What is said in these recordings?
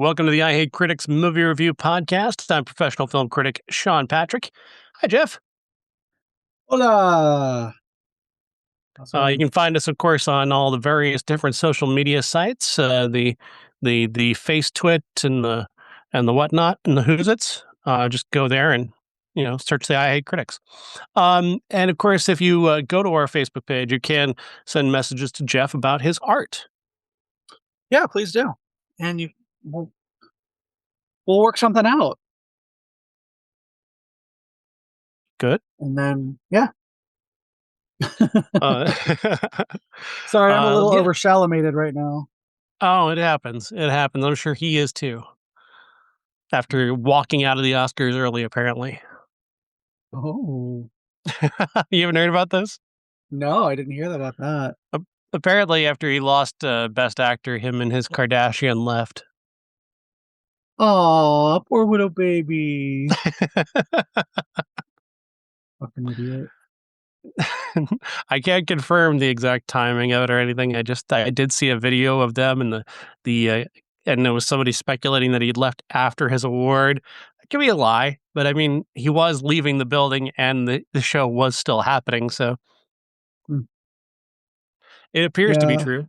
Welcome to the I Hate Critics Movie Review Podcast. I'm professional film critic Sean Patrick. Hi, Jeff. Hola. You can find us, of course, on all the various different social media sites, the Face Twit and the whatnot and the Who's Its. Just go there and search the I Hate Critics. And of course, if you go to our Facebook page, you can send messages to Jeff about his art. Yeah, please do. And we'll work something out. Good. And then, yeah. Uh, Sorry, I'm a little yeah. over-shalamated right now. Oh, it happens. It happens. I'm sure he is too. After walking out of the Oscars early, apparently. Oh. You haven't heard about this? No, I didn't hear about that. Apparently, after he lost Best Actor, him and his Kardashian left. Oh, poor little baby. Fucking idiot. I can't confirm the exact timing of it or anything. I did see a video of them and and there was somebody speculating that he'd left after his award. It could be a lie, but I mean, he was leaving the building and the show was still happening, so it appears to be true.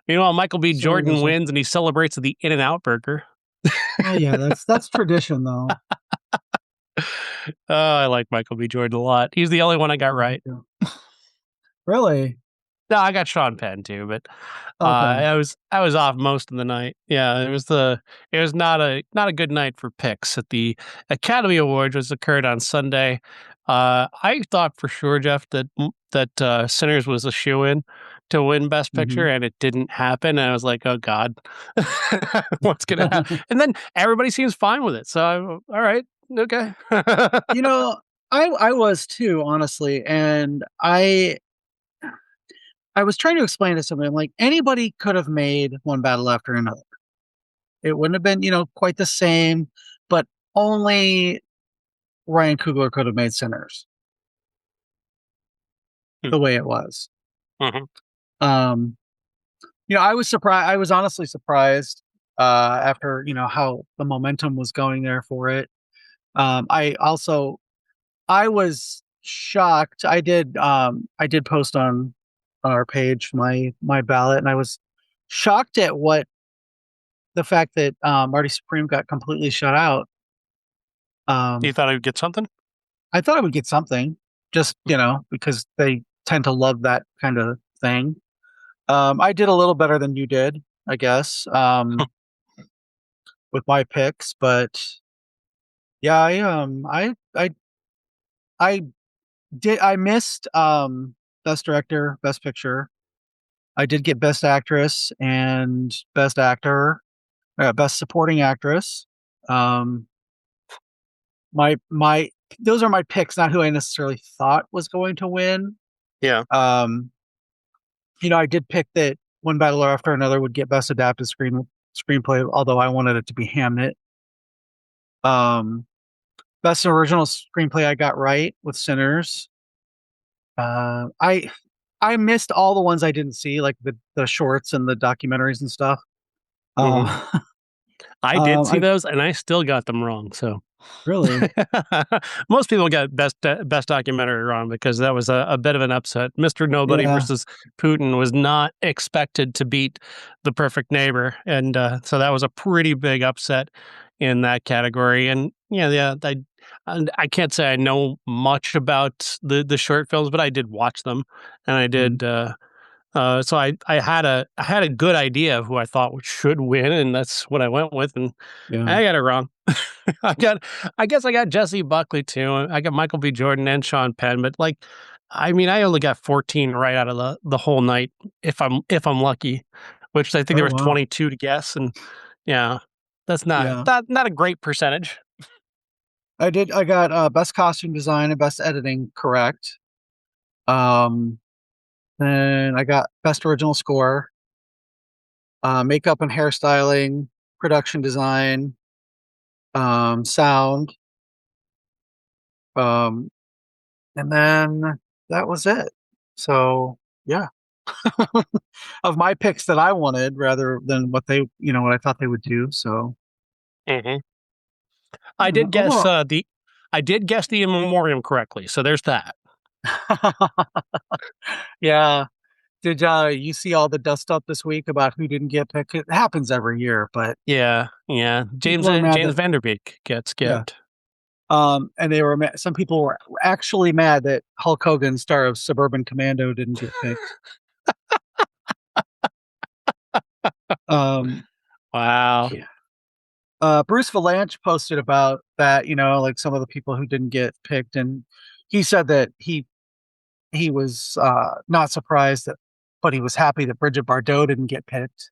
Meanwhile, Michael B. Jordan wins and he celebrates the In-N-Out burger. Oh yeah, that's tradition though. I like Michael B. Jordan a lot. He's the only one I got right. Really? No, I got Sean Penn too, but Okay. I was off most of the night. Yeah, it was not a good night for picks at the Academy Awards, which occurred on Sunday. I thought for sure, Jeff, that Sinners was a shoo-in to win Best Picture, and it didn't happen. And I was like, oh God, what's gonna happen? And then everybody seems fine with it. So all right, okay. I was too, honestly, and I was trying to explain to somebody, I'm like, anybody could have made One Battle After Another. It wouldn't have been, quite the same, but only Ryan Coogler could have made Sinners the way it was. I was surprised. I was honestly surprised after, how the momentum was going there for it. I was shocked. I did post on our page my ballot, and I was shocked at the fact that Marty Supreme got completely shut out. You thought I would get something? I thought I would get something, just because they tend to love that kind of thing. I did a little better than you did, I guess, with my picks, but yeah, I missed Best Director, Best Picture. I did get Best Actress and Best Actor, Best Supporting Actress. My those are my picks, not who I necessarily thought was going to win. Yeah. I did pick that One Battle After Another would get Best Adapted Screenplay, although I wanted it to be Hamnet. Best Original Screenplay I got right with Sinners. I missed all the ones I didn't see, like the shorts and the documentaries and stuff. I did see those, and I still got them wrong. So really, most people got best documentary wrong because that was a bit of an upset. Mr. Nobody versus Putin was not expected to beat The Perfect Neighbor, and so that was a pretty big upset in that category. And I can't say I know much about the short films, but I did watch them, and I did. So I had a good idea of who I thought should win, and that's what I went with, and I got it wrong. I guess I got Jesse Buckley too. I got Michael B. Jordan and Sean Penn, but I only got 14 right out of the whole night if I'm lucky, which I think there was 22 to guess, and that's not a great percentage. I got Best Costume Design and Best Editing correct. Then I got Best Original Score, Makeup and Hairstyling, Production Design, Sound, and then that was it. So yeah. of my picks that I wanted rather than what they, what I thought they would do. So Mm-hmm. I did guess overall, I did guess the in memoriam correctly, so there's that. yeah. Did you see all the dust up this week about who didn't get picked? It happens every year, but Yeah. people James are mad James that Vanderbeek gets yeah. skipped. And they were some people were actually mad that Hulk Hogan, star of Suburban Commando, didn't get picked. Um, Wow. yeah. Bruce Valanche posted about that, like some of the people who didn't get picked, and he said that he was not surprised that, but he was happy that Bridget Bardot didn't get picked.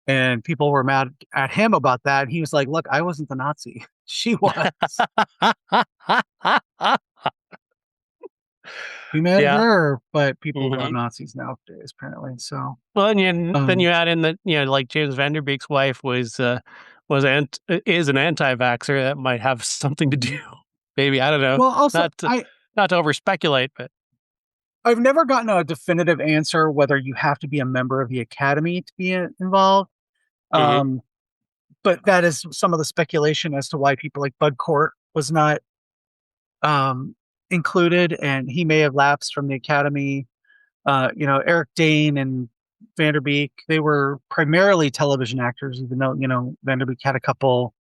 And people were mad at him about that. And he was like, "Look, I wasn't the Nazi; she was." We mad at Yeah. her, but people love Mhm. Nazis nowadays, apparently. So, Well, and then um, you add in that, like James Vanderbeek's wife is an anti-vaxxer. That might have something to do. Maybe, I don't know. well, also, Not to, not to over speculate, but I've never gotten a definitive answer whether you have to be a member of the academy to be involved. mhm. Um, but that is some of the speculation as to why people like Bud Cort was not um, included, and he may have lapsed from the academy. Eric Dane and Vanderbeek, they were primarily television actors, even though, Vanderbeek had a couple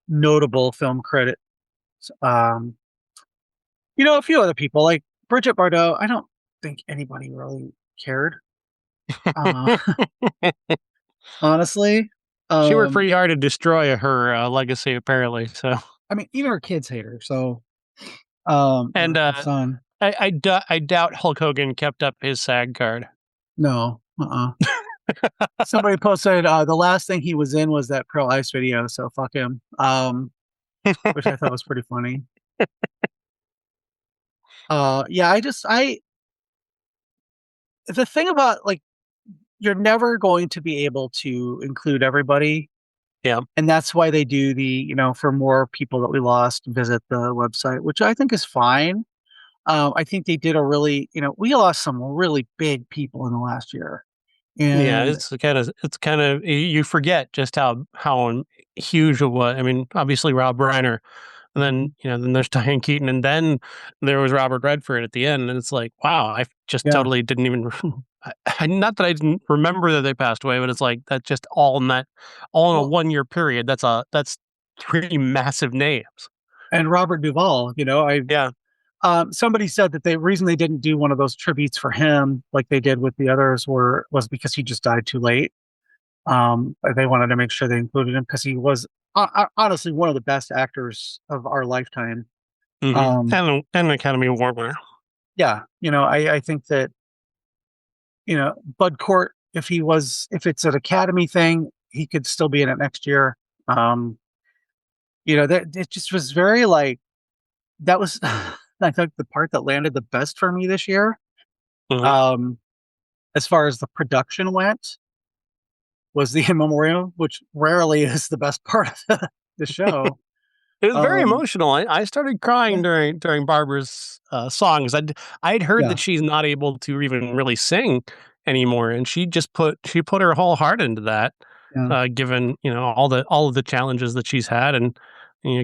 notable film credits. Um, a few other people like Bridget Bardot. I don't think anybody really cared. Uh, honestly, She worked um, pretty hard to destroy her legacy, apparently. So, I mean, even her kids hate her. So, and her son, I doubt Hulk Hogan kept up his SAG card. no, somebody posted the last thing he was in was that Pro Ice video, so fuck him. Which I thought was pretty funny. Yeah, I the thing about like you're never going to be able to include everybody, Yeah. and that's why they do the for more people that we lost, visit the website, which I think is fine. I think they did a really, we lost some really big people in the last year, Yeah, and it's kind of you forget just how huge it was. I mean, obviously Rob Reiner, and then Mhm. then there's Diane Keaton, and then there was Robert Redford at the end, and it's like, wow, I just Yeah, totally didn't even. Not that I didn't remember that they passed away, but it's like that just all in a well, 1 year period. That's three massive names. and Robert Duvall, I Yeah. somebody said that the reason they didn't do one of those tributes for him like they did with the others was because he just died too late. They wanted to make sure they included him because he was honestly one of the best actors of our lifetime. Hmm. Um, And an Academy Award winner. yeah, I think that Bud Cort, if it's an Academy thing, he could still be in it next year. Um, that it just was very like that was I think the part that landed the best for me this year. Mhm. Um, as far as the production went, was the in memoriam, which rarely is the best part of the show. It was very Um, emotional. I started crying yeah, during Barbara's songs. I'd heard yeah, that she's not able to even really sing anymore, and she put her whole heart into that. yeah. Given all of the challenges that she's had, and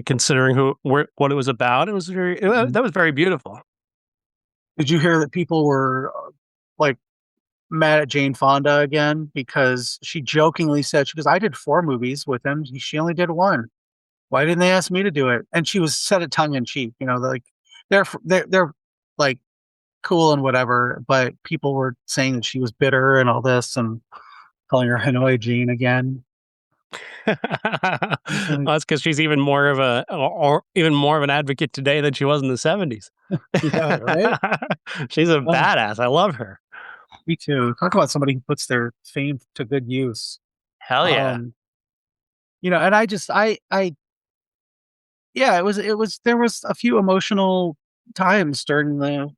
considering what it was about, Mhm. that was very beautiful. Did you hear that people were like mad at Jane Fonda again because she jokingly said she goes, "I did 4 movies with him. She only did one. Why didn't they ask me to do it?" And she was said it tongue in cheek. Like they're like cool and whatever, but people were saying that she was bitter and all this and calling her Hanoi Jane again. Well, It's like, that's because she's even more of or even more of an advocate today than she was in the '70s. yeah, right. She's a Oh, badass. I love her. me too. Talk about somebody who puts their fame to good use. Hell yeah. Um, and yeah, it was there was a few emotional times during the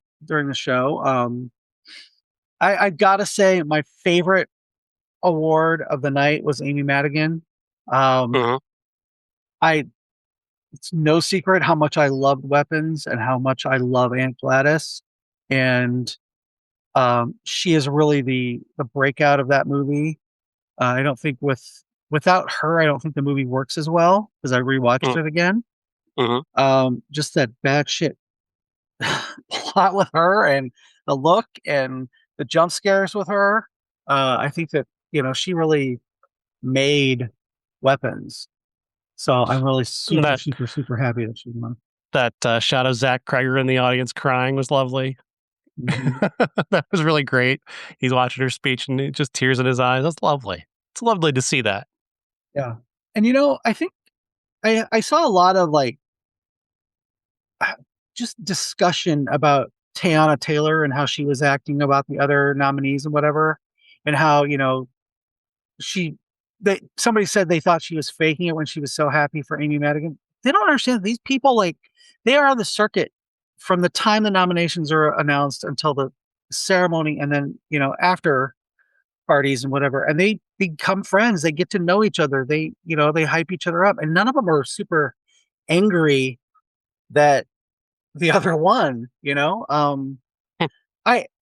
show. I gotta say my favorite award of the night was Amy Madigan. Um, Mhm. I it's no secret how much I loved Weapons and how much I love Aunt Gladys, and She is really the breakout of that movie. I don't think without her, I don't think the movie works as well because I rewatched it again. Mm-hmm. Just that bad shit plot with her and the look and the jump scares with her. I think that she really made weapons. So I'm really super, That super, super happy that she won. shot of Zach Kreger in the audience crying was lovely. Hmm. That was really great. He's watching her speech and just tears in his eyes. That's lovely. It's lovely to see that. Yeah. And I think I saw a lot of like just discussion about Teyana Taylor and how she was acting about the other nominees and whatever, and how she somebody said they thought she was faking it when she was so happy for Amy Madigan. They don't understand these people, like, they are on the circuit from the time the nominations are announced until the ceremony, and then after parties and whatever, and they become friends. They get to know each other. They hype each other up, and none of them are super angry that the other one.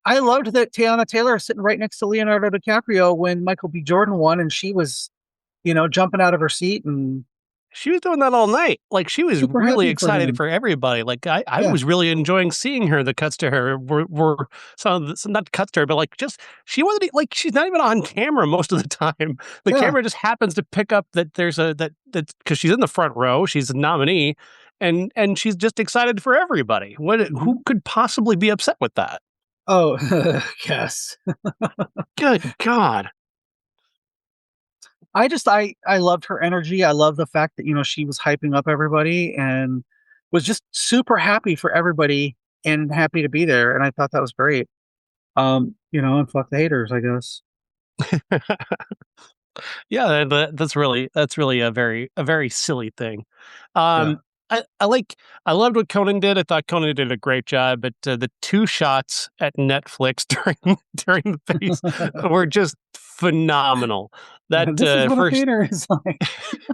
I loved that Teyana Taylor is sitting right next to Leonardo DiCaprio when Michael B. Jordan won, and she was, jumping out of her seat and She was doing that all night. Like, she was super really happy for excited him. for everybody. Like, I Yeah, was really enjoying seeing her. The cuts to her were some not cuts to her, but like, just she wasn't like, she's not even on camera most of the time. The yeah. camera just happens to pick up that there's that's because she's in the front row. She's a nominee, and she's just excited for everybody. Hmm. Who could possibly be upset with that? Oh, yes. Good God. I loved her energy. I love the fact that she was hyping up everybody and was just super happy for everybody and happy to be there. And I thought that was great. And fuck the haters, I guess. Yeah, that's really a very silly thing. Yeah. Um, I loved what Conan did. I thought Conan did a great job, but the two shots at Netflix during the face were just phenomenal. Yeah, That this is what a first, theater is like.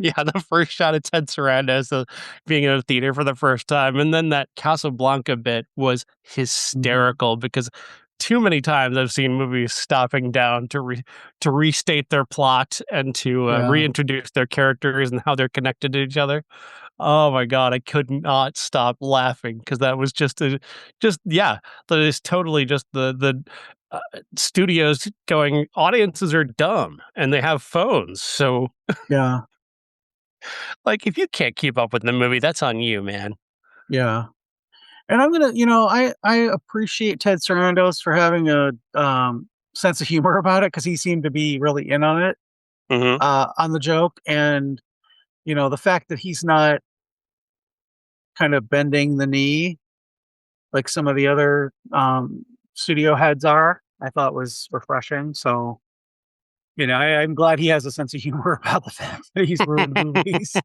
yeah, the first shot of Ted Sarandos being in a theater for the first time, and then that Casablanca bit was Mhm. hysterical because too many times I've seen movies stopping down to restate their plot and to Yeah. reintroduce their characters and how they're connected to each other. Oh my god, I could not stop laughing because that was yeah, that is totally just the studios going. Audiences are dumb and they have phones, so Yeah. like, if you can't keep up with the movie, that's on you, man. Yeah. And I'm gonna, I appreciate Ted Sarandos for having a sense of humor about it because he seemed to be really in on it, Mhm. on the joke, and the fact that he's not kind of bending the knee like some of the other studio heads are, I thought was refreshing. So I'm glad he has a sense of humor about the fact that he's ruined movies.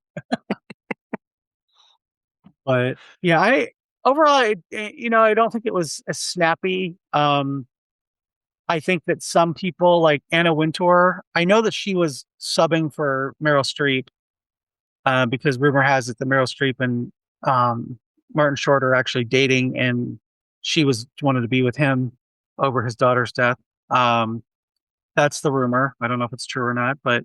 But yeah, I overall, I don't think it was as snappy. I think that some people like Anna Wintour, I know that she was subbing for Meryl Streep, because rumor has it that Meryl Streep and Martin Short are actually dating, and she wanted to be with him over his daughter's death. Um, that's the rumor. I don't know if it's true or not, but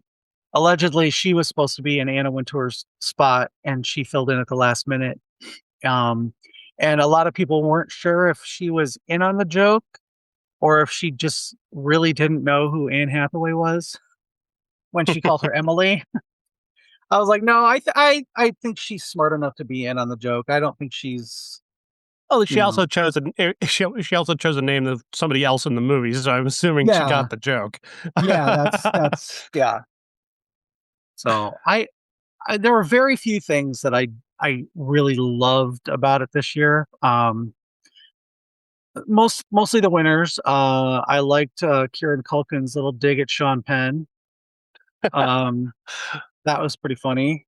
allegedly she was supposed to be in Anna Wintour's spot, and she filled in at the last minute. Um, and a lot of people weren't sure if she was in on the joke or if she just really didn't know who Anne Hathaway was when she called her Emily. I was like, no, I think she's smart enough to be in on the joke. I don't think she's, Oh, you know, she also chose a name of somebody else in the movie, so I'm assuming she yeah, got the joke. yeah, that's yeah. So there were very few things that I really loved about it this year. Mostly the winners. I liked Kieran Culkin's little dig at Sean Penn. Um, that was pretty funny.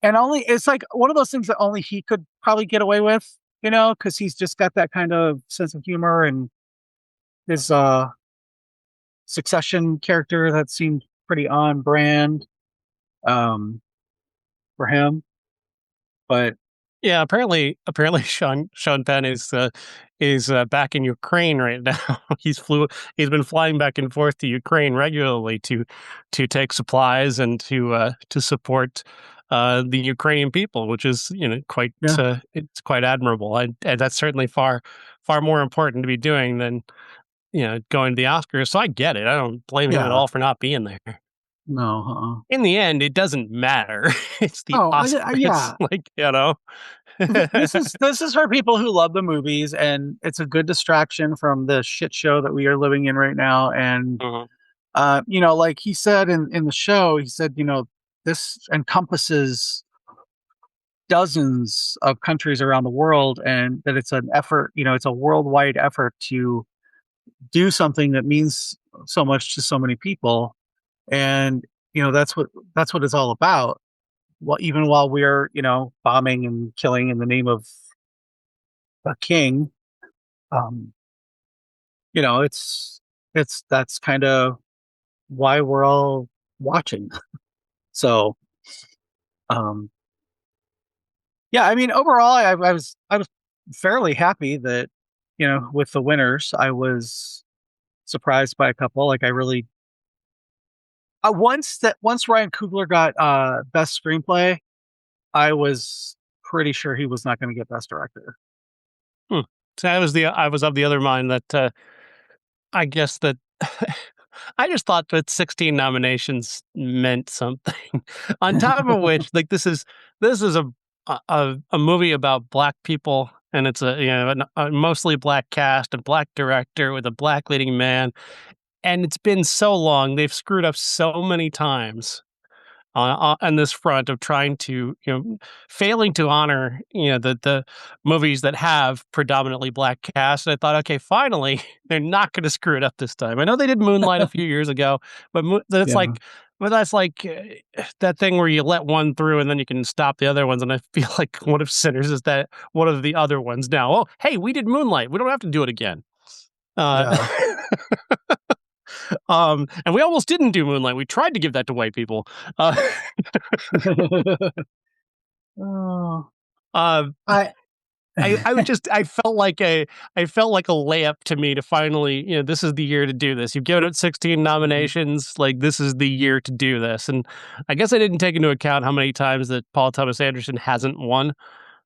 And only it's like one of those things that only he could probably get away with, because he's just got that kind of sense of humor, and his Succession character that seemed pretty on brand um, for him. But Yeah, apparently Sean Penn is back in Ukraine right now. He's been flying back and forth to Ukraine regularly to take supplies and to support the Ukrainian people, which is quite it's quite admirable. And that's certainly far more important to be doing than going to the Oscars. So I get it. I don't blame him at all for not being there. No. In the end, it doesn't matter. It's the Oscars, This is for people who love the movies, and it's a good distraction from the shit show that we are living in right now. And like he said in the show, he said, this encompasses dozens of countries around the world, and that it's an effort, it's a worldwide effort to do something that means so much to so many people. And that's what it's all about. Well, even while we're bombing and killing in the name of a king, it's that's kind of why we're all watching. So yeah, I mean, overall I was fairly happy that with the winners. I was surprised by a couple. Like, I really once Ryan Coogler got best screenplay, I was pretty sure he was not going to get best director. So I was of the other mind that I guess that I just thought that 16 nominations meant something. On top of which, like, this is a movie about Black people, and it's a mostly Black cast, a Black director with a Black leading man, and it's been so long. They've screwed up so many times on this front of trying to, failing to honor, the movies that have predominantly Black cast. And I thought, okay, finally, they're not going to screw it up this time. I know they did Moonlight a few years ago, but that's like that thing where you let one through and then you can stop the other ones. And I feel like one of Sinners is that one of the other ones now. Oh, hey, we did Moonlight. We don't have to do it again. And we almost didn't do Moonlight. We tried to give that to white people. I felt like a layup to me to finally, this is the year to do this. You've given it 16 nominations. Like, this is the year to do this. And I guess I didn't take into account how many times that Paul Thomas Anderson hasn't won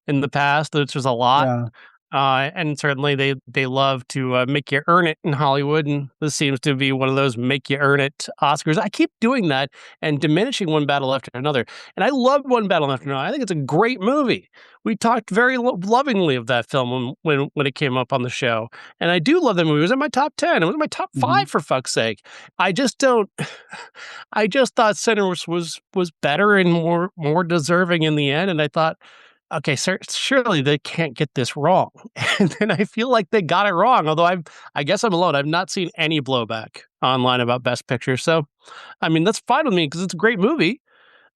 in the past, which was a lot. Yeah. And certainly they love to make you earn it in Hollywood, and this seems to be one of those make you earn it Oscars. I keep doing that and diminishing One Battle After Another, and I love One Battle After Another. I think it's a great movie. We talked very lovingly of that film when it came up on the show, and I do love that movie. It was in my top 10. It was in my top 5 for fuck's sake. I just don't. I just thought Sinners was better and more deserving in the end, and I thought, okay, surely they can't get this wrong. And then I feel like they got it wrong, although I guess I'm alone. I've not seen any blowback online about Best Picture. So, I mean, that's fine with me because it's a great movie.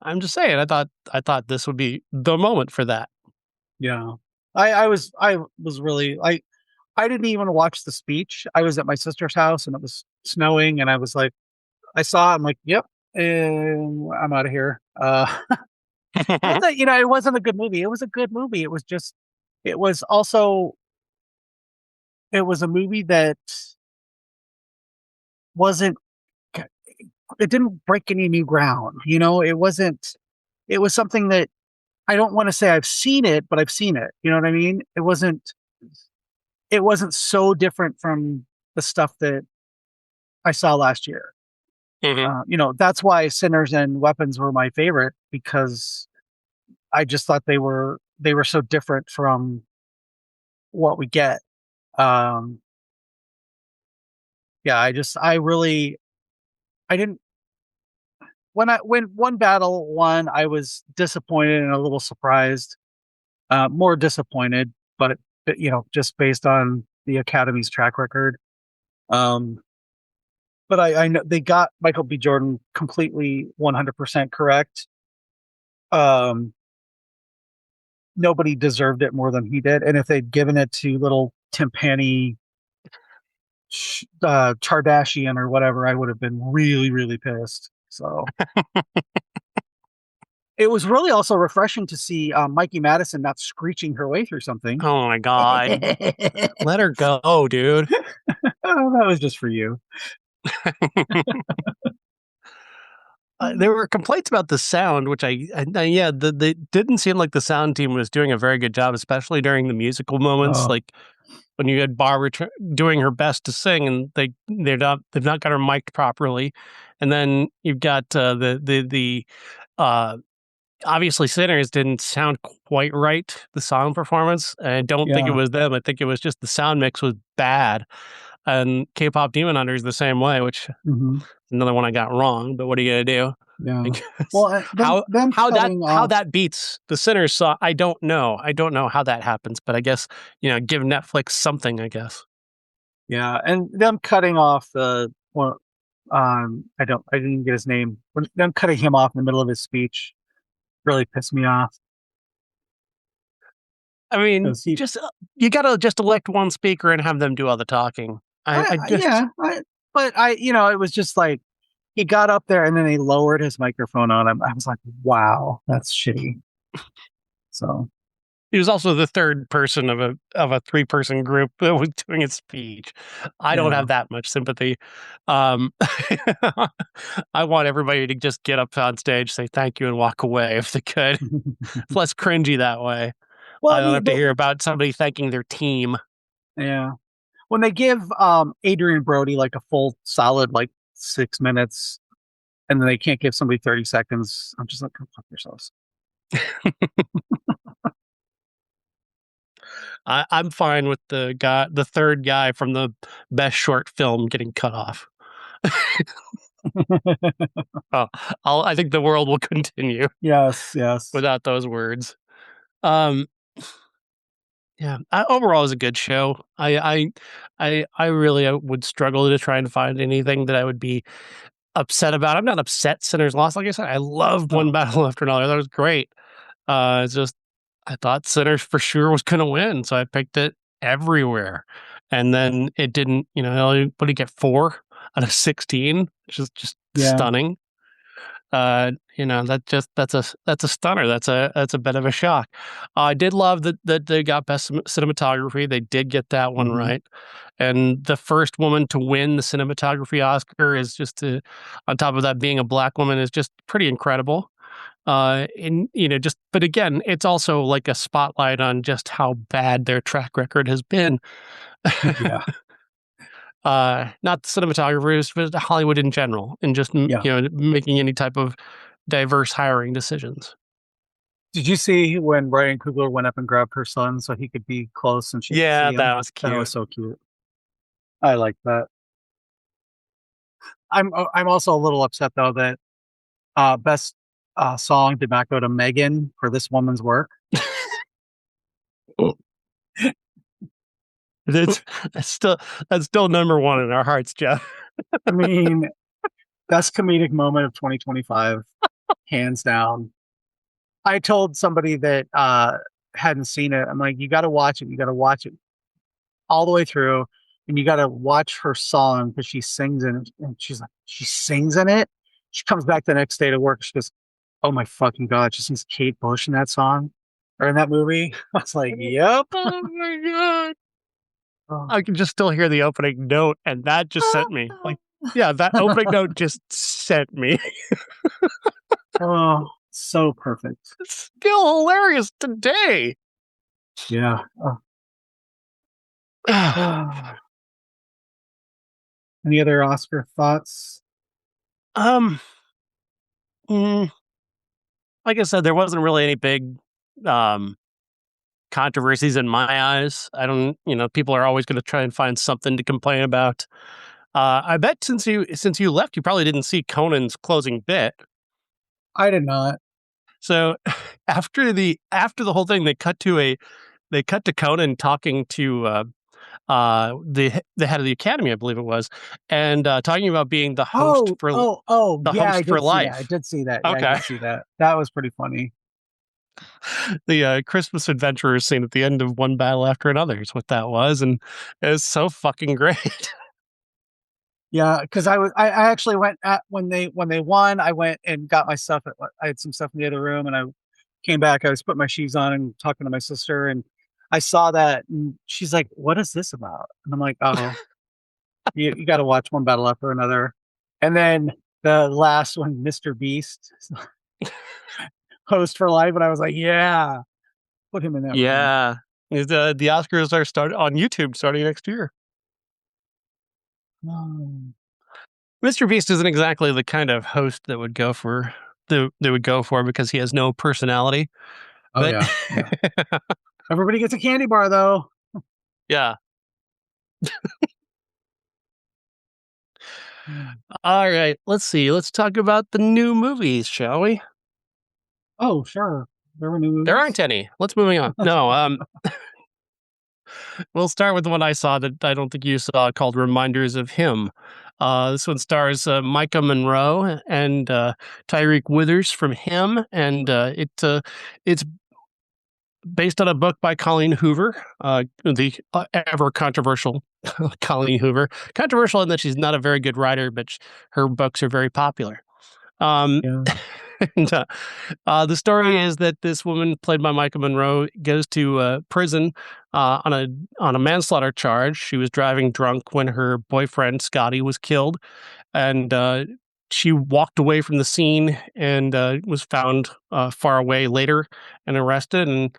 I'm just saying, I thought this would be the moment for that. Yeah. I was really, I didn't even watch the speech. I was at my sister's house and it was snowing, and I was like, I saw it, I'm like, yep, and I'm out of here. Not that, it wasn't a good movie. It was a good movie. It was a movie that it didn't break any new ground. It was something that I don't want to say I've seen it, but I've seen it. You know what I mean? It wasn't so different from the stuff that I saw last year. That's why Sinners and Weapons were my favorite, because I just thought they were so different from what we get. Yeah, I didn't, when One Battle won, I was disappointed and a little surprised, more disappointed, but just based on the Academy's track record. But I know they got Michael B. Jordan completely 100% correct. Nobody deserved it more than he did. And if they'd given it to little Timpani Chardashian or whatever, I would have been really, really pissed. So It was really also refreshing to see Mikey Madison not screeching her way through something. Oh my God. Let her go, dude. Oh, that was just for you. There were complaints about the sound, which yeah, they didn't seem like the sound team was doing a very good job, especially during the musical moments. Oh. Like when you had Barbara doing her best to sing, and they've not got her mic'd properly, and then you've got the obviously Sinners didn't sound quite right, the song performance. And I don't think it Yeah. was them. I think it was just the sound mix was bad. And K-pop Demon Hunter is the same way, which Mhm. another one I got wrong. But what are you gonna do? Yeah. Because Well, them cutting how off. that beats the Sinners song, I don't know. I don't know how that happens, but I guess give Netflix something. I guess. Yeah, and them cutting off the well, I didn't get his name. Them cutting him off in the middle of his speech really pissed me off I mean, because he. just you gotta just elect one speaker and have them do all the talking. I just Yeah, it was just like he got up there and then they lowered his microphone on him. I was like, wow, that's shitty. So He was also the third person of a 3-person group that was doing a speech. I don't yeah. have that much sympathy. I want everybody to just get up on stage, say thank you, and walk away if they could. It's less cringy that way. Well, I don't have to hear about somebody thanking their team. yeah. When they give Adrian Brody like a full solid like 6 minutes, and then they can't give somebody 30 seconds, I'm just like, go fuck yourselves. I'm fine with the third guy from the best short film getting cut off. Oh, I think the world will continue Yes, yes. without those words. Um, yeah, overall, it was a good show. I really would struggle to try and find anything that I would be upset about. I'm not upset Sinners lost. Like I said, I loved One Oh, Battle After Another. That was great. It's just I thought Sinners for sure was going to win, so I picked it everywhere. And then it didn't. What did he get, 4 out of 16? Which is just yeah. stunning. That's a stunner. That's a bit of a shock. I did love that they got best cinematography. They did get that one Mhm. right, and the first woman to win the cinematography Oscar is just on top of that being a Black woman is just pretty incredible. But again, it's also like a spotlight on just how bad their track record has been. Yeah. Not the cinematographers, but Hollywood in general, and just Yeah. making any type of diverse hiring decisions. Did you see when Ryan Coogler went up and grabbed her son so he could be close and she could Yeah, see that him? was That was cute. so cute. I like that. I'm also a little upset though that best song did not go to Megan for this woman's work. It's that's still number one in our hearts, Jeff. I mean, best comedic moment of 2025, hands down. I told somebody that hadn't seen it, I'm like, you got to watch it. You got to watch it all the way through, and you got to watch her song because she sings in it. And she's like, she sings in it. She comes back the next day to work. She goes, "Oh my fucking god!" She sings Kate Bush in that song or in that movie. I was like, "Yep." Oh my god! Oh, I can just still hear the opening note, and that just sent me. Like, yeah, that opening note just sent me. oh, so perfect. It's still hilarious today. Yeah. Any other Oscar thoughts? um, mm, like I said, there wasn't really any big um controversies in my eyes. I don't, people are always going to try and find something to complain about. I bet since you left, you probably didn't see Conan's closing bit. I did not. So after the whole thing, they cut to Conan talking to the head of the academy, I believe it was, and talking about being Oh, the yeah, I host for did see that. I life. did see that. Yeah, I Okay, did see that. That was pretty funny. the Christmas adventurers scene at the end of One Battle After Another is what that was, and it was so fucking great. Yeah, because I actually went at when they won. I went and got my stuff. I had some stuff in the other room, and I came back. I was putting my shoes on and talking to my sister, and I saw that, and she's like, "What is this about?" And I'm like, "Oh, you got to watch one battle after another." And then the last one, Mr. Beast, host for life, and I was like, "Yeah, put him in that room." Yeah. The Oscars are start on YouTube starting next year. Oh, Mr. Beast isn't exactly the kind of host that would go for because he has no personality. oh But yeah, yeah. Everybody gets a candy bar though. yeah. Mm. All right. Let's see. Let's talk about the new movies, shall we? Oh, sure. There were new There movies. aren't any. Let's moving on. No, we'll start with the one I saw that I don't think you saw called Reminders of Him. This one stars Maika Monroe and Tyriq Withers from Him, and it's based on a book by Colleen Hoover, the ever controversial Colleen Hoover. Controversial in that she's not a very good writer, but her books are very popular. Um, Yeah. and the story is that this woman, played by Maika Monroe, goes to prison on a manslaughter charge. She was driving drunk when her boyfriend Scotty was killed, and she walked away from the scene and was found far away later and arrested. And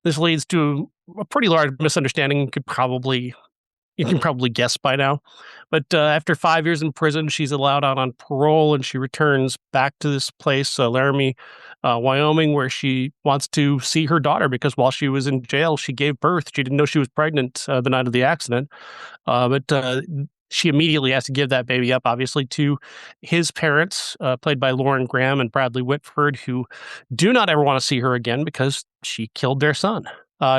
this leads to a pretty large misunderstanding. You can probably guess by now. But after 5 years in prison, she's allowed out on parole, and she returns back to this place, Laramie, Wyoming, where she wants to see her daughter because while she was in jail, she gave birth. She didn't know she was pregnant the night of the accident. But she immediately has to give that baby up, obviously, to his parents, played by Lauren Graham and Bradley Whitford, who do not ever want to see her again because she killed their son.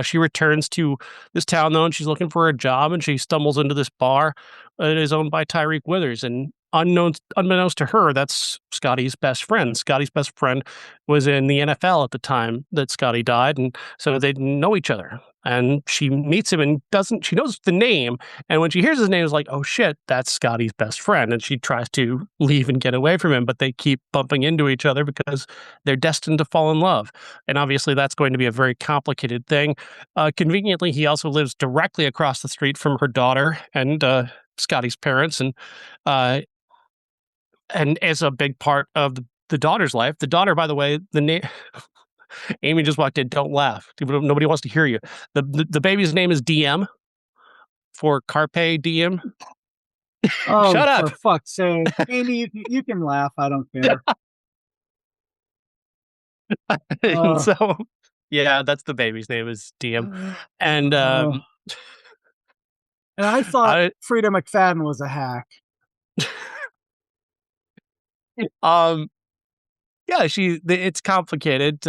She returns to this town, though, and she's looking for a job, and she stumbles into this bar that is owned by Tyriq Withers. And unbeknownst to her, that's Scotty's best friend. Scotty's best friend was in the NFL at the time that Scotty died, and so they didn't know each other. And she meets him and she knows the name. And when she hears his name, is like, oh shit, that's Scotty's best friend. And she tries to leave and get away from him, but they keep bumping into each other because they're destined to fall in love. And obviously, that's going to be a very complicated thing. Conveniently, he also lives directly across the street from her daughter and Scotty's parents, uh, and is a big part of the daughter's life. The daughter, by the way, the name Amy just walked in. Don't laugh. Nobody wants to hear you. The baby's name is DM for Carpe Diem. Oh, Shut up. for fuck's sake. Amy, you can laugh. I don't care. And so, yeah, that's the baby's name is DM. And And I thought Frida McFadden was a hack. um yeah, it's complicated.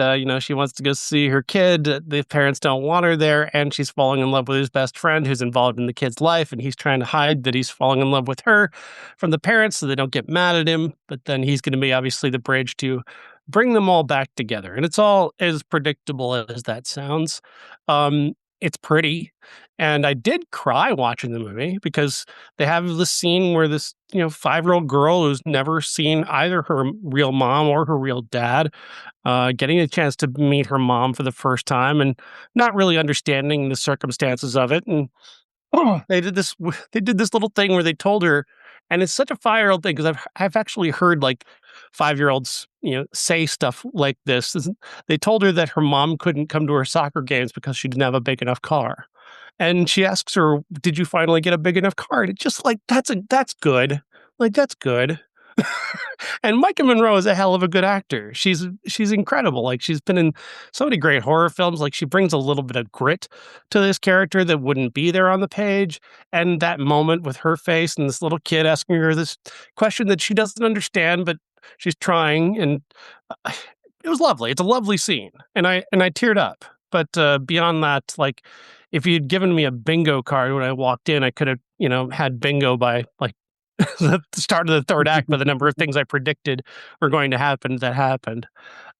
She wants to go see her kid. The parents don't want her there, and she's falling in love with his best friend who's involved in the kid's life, and he's trying to hide that he's falling in love with her from the parents so they don't get mad at him. But then he's going to be obviously the bridge to bring them all back together. And it's all as predictable as that sounds. It's pretty. And I did cry watching the movie because they have this scene where this, 5-year-old girl who's never seen either her real mom or her real dad, getting a chance to meet her mom for the first time and not really understanding the circumstances of it. And they did this little thing where they told her, and it's such a 5-year-old thing because I've actually heard like 5-year-olds, say stuff like this. They told her that her mom couldn't come to her soccer games because she didn't have a big enough car. And she asks her, "Did you finally get a big enough car?" And it's just like that's good. Like that's good. And Maika Monroe is a hell of a good actor. She's incredible. Like she's been in so many great horror films. Like she brings a little bit of grit to this character that wouldn't be there on the page. And that moment with her face and this little kid asking her this question that she doesn't understand, but she's trying. And it was lovely. It's a lovely scene, and I teared up. But beyond that, like if you'd given me a bingo card when I walked in, I could have had bingo by like the start of the third act by the number of things I predicted were going to happen that happened.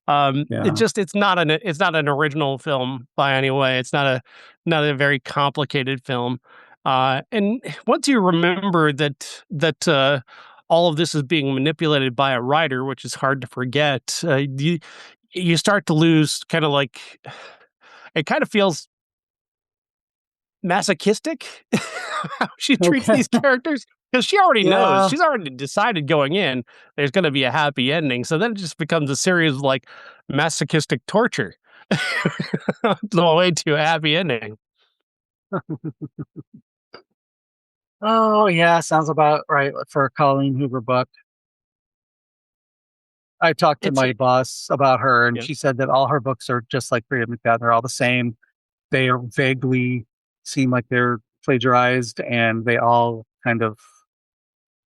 Yeah. It's not an original film by any way. It's not a very complicated film. And once you remember that all of this is being manipulated by a writer, which is hard to forget, you start to lose kind of like it kind of feels masochistic how she treats Okay. these characters because she already knows, Yeah. she's already decided going in there's going to be a happy ending. So then it just becomes a series of like masochistic torture the way to a happy ending. Oh, yeah, sounds about right for a Colleen Hoover book. I talked to It's my boss about her, and yeah. she said that all her books are just like Freedom McFadden. They're all the same. They are vaguely seem like they're plagiarized, and they all kind of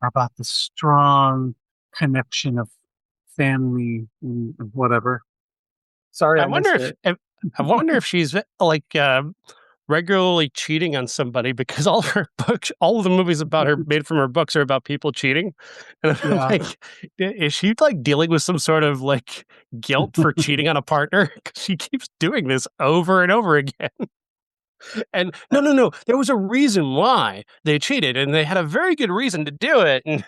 are about the strong connection of family and whatever. Sorry, I I wonder missed it. I wonder if she's like regularly cheating on somebody because all her books, all of the movies about her made from her books are about people cheating. And I'm Yeah. like, is she like dealing with some sort of like guilt for cheating on a partner? Because she keeps doing this over and over again. And no. There was a reason why they cheated, and they had a very good reason to do it. And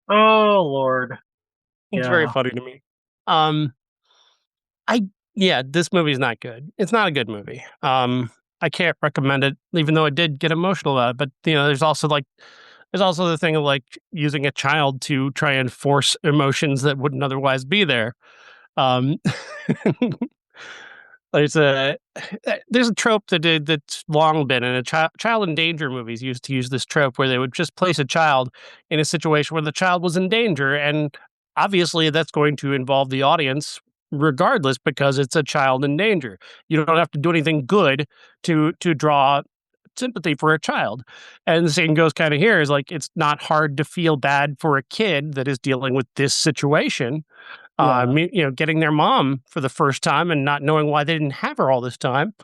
Oh Lord. it's very Yeah. funny to me. Um, I yeah, this movie's not good. It's not a good movie. I can't recommend it, even though I did get emotional about it. But there's also the thing of like using a child to try and force emotions that wouldn't otherwise be there. Um, there's a there's a trope that's long been in a child in danger movies used to use this trope where they would just place a child in a situation where the child was in danger, and obviously that's going to involve the audience regardless because it's a child in danger. You don't have to do anything good to draw sympathy for a child. And the same goes kind of here is like it's not hard to feel bad for a kid that is dealing with this situation, Yeah. getting their mom for the first time and not knowing why they didn't have her all this time.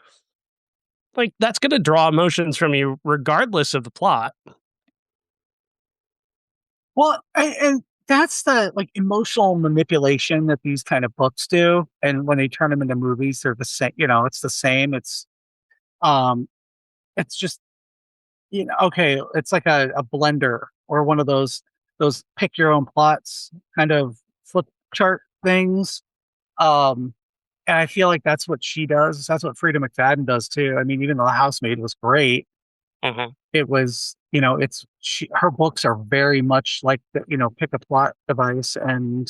Like that's going to draw emotions from you regardless of the plot. Well, and that's the like emotional manipulation that these kind of books do. And when they turn them into movies, they're the same. It's the same. Um, it's just okay. It's like a blender or one of those pick your own plots kind of flip chart things. Um, and I feel like that's what she does. That's what Frida McFadden does too. I mean, even though The Housemaid was great, Mhm. it was her books are very much like pick a plot device and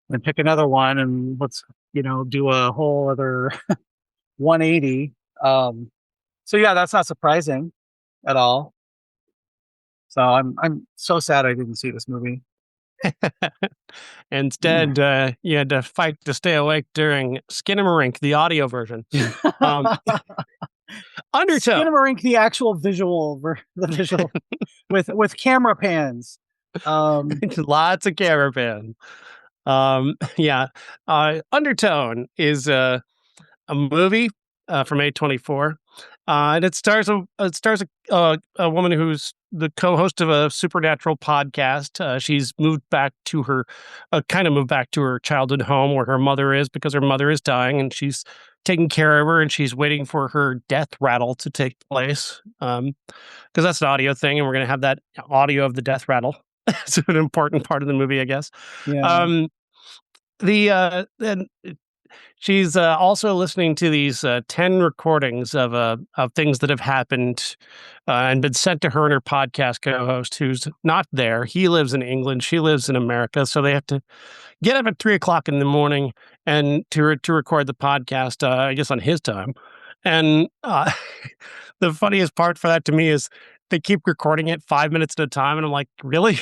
then pick another one and let's do a whole other 180. So yeah, that's not surprising at all. So I'm so sad I didn't see this movie. Instead, you had to fight to stay awake during Skinamarink, the audio version. Undertow. Skinamarink, the actual the visual with camera pans. Lots of camera pan. Yeah. Undertone is a movie from A24. And it stars a woman who's the co-host of a supernatural podcast. She's moved back to her, kind of moved back to her childhood home where her mother is because her mother is dying, and she's taking care of her, and she's waiting for her death rattle to take place. Because that's an audio thing, and we're going to have that audio of the death rattle. It's an important part of the movie, I guess. Yeah. Um, then she's also listening to these 10 recordings of things that have happened and been sent to her and her podcast co-host, who's not there. He lives in England. She lives in America. So they have to get up at 3:00 in the morning and to record the podcast, I guess, on his time. And the funniest part for that to me is they keep recording it 5 minutes at a time. And I'm like, really?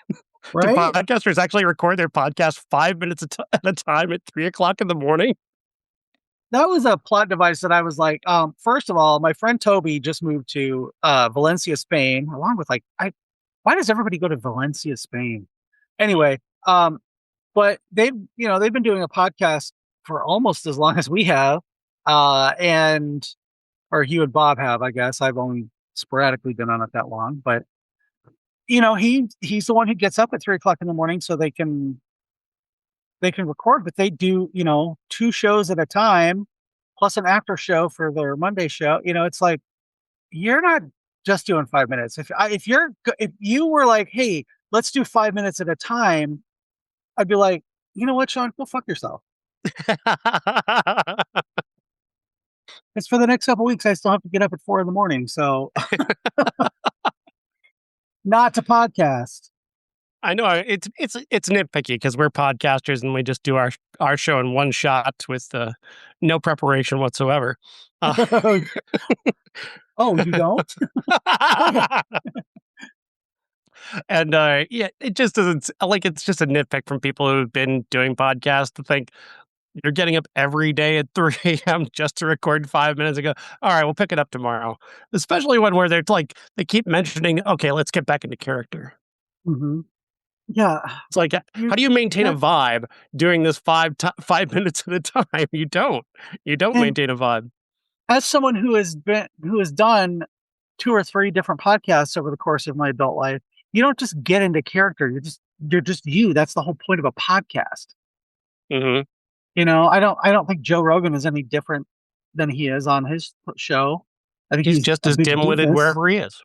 Do Right. podcasters actually record their podcast 5 minutes at a time at 3:00 in the morning? That was a plot device that I was like, first of all, my friend Toby just moved to Valencia, Spain, along with why does everybody go to Valencia, Spain? Anyway, but they've been doing a podcast for almost as long as we have, and or Hugh and Bob have, I guess. I've only sporadically been on it that long, but he's the one who gets up at 3:00 in the morning so they can record, but they do, two shows at a time. plus an after show for their Monday show. It's like you're not just doing 5 minutes. If you were like, hey, let's do 5 minutes at a time, I'd be like, you know what, Sean, go fuck yourself. It's for the next couple weeks. I still have to get up at 4 a.m, so not to podcast. I know it's nitpicky because we're podcasters and we just do our show in one shot with no preparation whatsoever. Oh, you don't? And yeah, it just doesn't like it's just a nitpick from people who've been doing podcasts to think you're getting up every day at 3 a.m. just to record 5 minutes ago. All right, we'll pick it up tomorrow. Especially when where they're like they keep mentioning, okay, let's get back into character. Mm-hmm. Yeah. It's like, how do you maintain a vibe doing this 5 minutes at a time? You don't maintain a vibe. As someone who has done 2 or 3 different podcasts over the course of my adult life, you don't just get into character. You're just you. That's the whole point of a podcast. Mm-hmm. I don't think Joe Rogan is any different than he is on his show. I think he's just as dim-witted wherever he is.